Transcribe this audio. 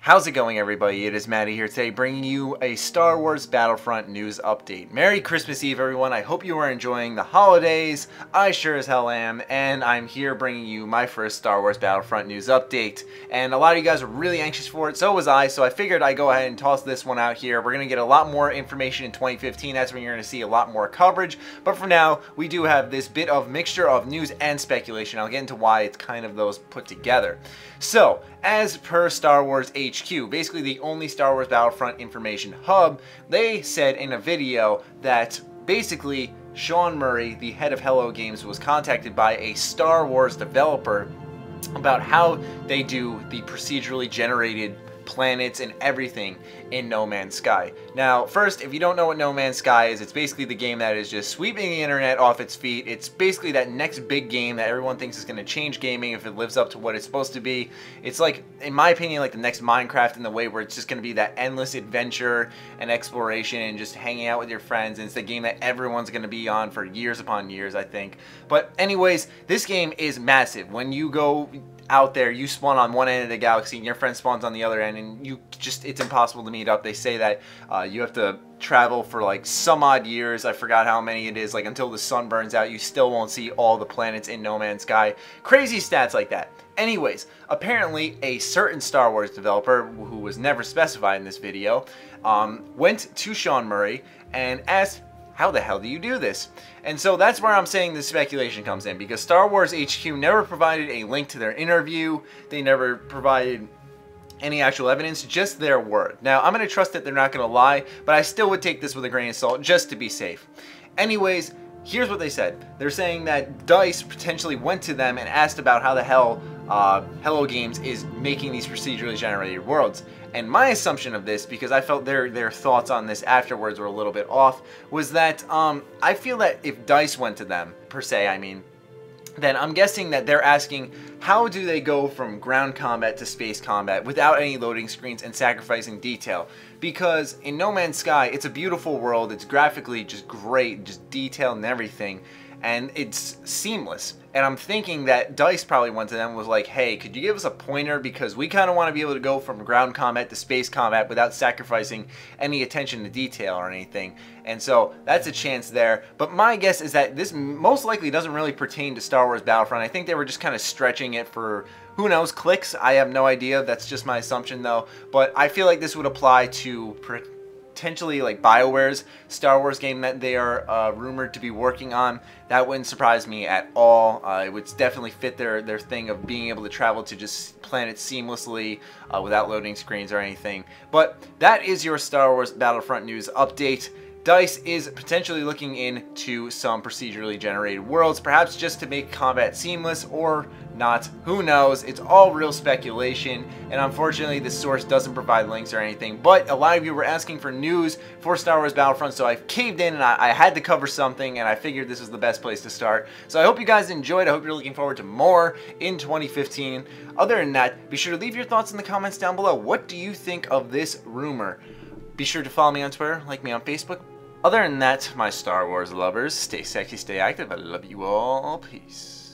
How's it going, everybody? It is Maddie here today, bringing you a Star Wars Battlefront news update. Merry Christmas Eve, everyone. I hope you are enjoying the holidays. I sure as hell am, and I'm here bringing you my first Star Wars Battlefront news update. And a lot of you guys were really anxious for it, so was I, so I figured I'd go ahead and toss this one out here. We're going to get a lot more information in 2015. That's when you're going to see a lot more coverage. But for now, we do have this bit of mixture of news and speculation. I'll get into why it's kind of those put together. So, as per Star Wars HQ, basically the only Star Wars Battlefront information hub, they said in a video that basically Sean Murray, the head of Hello Games, was contacted by a Star Wars developer about how they do the procedurally generated planets and everything in No Man's Sky. Now, first, if you don't know what No Man's Sky is, it's basically the game that is just sweeping the internet off its feet. It's basically that next big game that everyone thinks is going to change gaming if it lives up to what it's supposed to be. It's like, in my opinion, like the next Minecraft in the way where it's just going to be that endless adventure and exploration and just hanging out with your friends, and it's the game that everyone's going to be on for years upon years, I think. But anyways, this game is massive. When you go out there, you spawn on one end of the galaxy and your friend spawns on the other end, and it's impossible to meet up. They say that you have to travel for like some odd years, I forgot how many it is, like until the sun burns out. You still won't see all the planets in No Man's Sky. Crazy stats like that. Anyways, apparently a certain Star Wars developer, who was never specified in this video, went to Sean Murray and asked, how the hell do you do this? And so that's where I'm saying the speculation comes in, because Star Wars HQ never provided a link to their interview. They never provided any actual evidence, just their word. Now, I'm going to trust that they're not going to lie, but I still would take this with a grain of salt just to be safe. Anyways, here's what they said. They're saying that DICE potentially went to them and asked about how the hell Hello Games is making these procedurally generated worlds. And my assumption of this, because I felt their thoughts on this afterwards were a little bit off, was that I feel that if DICE went to them, per se, I mean, then I'm guessing that they're asking, how do they go from ground combat to space combat without any loading screens and sacrificing detail? Because in No Man's Sky, it's a beautiful world, it's graphically just great, just detailed and everything, and it's seamless. And I'm thinking that DICE probably went to them and was like, hey, could you give us a pointer, because we kind of want to be able to go from ground combat to space combat without sacrificing any attention to detail or anything. And so that's a chance there. But my guess is that this most likely doesn't really pertain to Star Wars Battlefront. I think they were just kind of stretching it for, who knows, clicks. I have no idea. That's just my assumption though. But I feel like this would apply to potentially like BioWare's Star Wars game that they are rumored to be working on. That wouldn't surprise me at all. It would definitely fit their thing of being able to travel to just planets seamlessly without loading screens or anything. But that is your Star Wars Battlefront news update. DICE is potentially looking into some procedurally generated worlds, perhaps just to make combat seamless or not. Who knows? It's all real speculation, and unfortunately this source doesn't provide links or anything. But a lot of you were asking for news for Star Wars Battlefront, so I caved in and I had to cover something, and I figured this was the best place to start. So I hope you guys enjoyed. I hope you're looking forward to more in 2015. Other than that, be sure to leave your thoughts in the comments down below. What do you think of this rumor? Be sure to follow me on Twitter, like me on Facebook. Other than that, my Star Wars lovers, stay sexy, stay active. I love you all. Peace.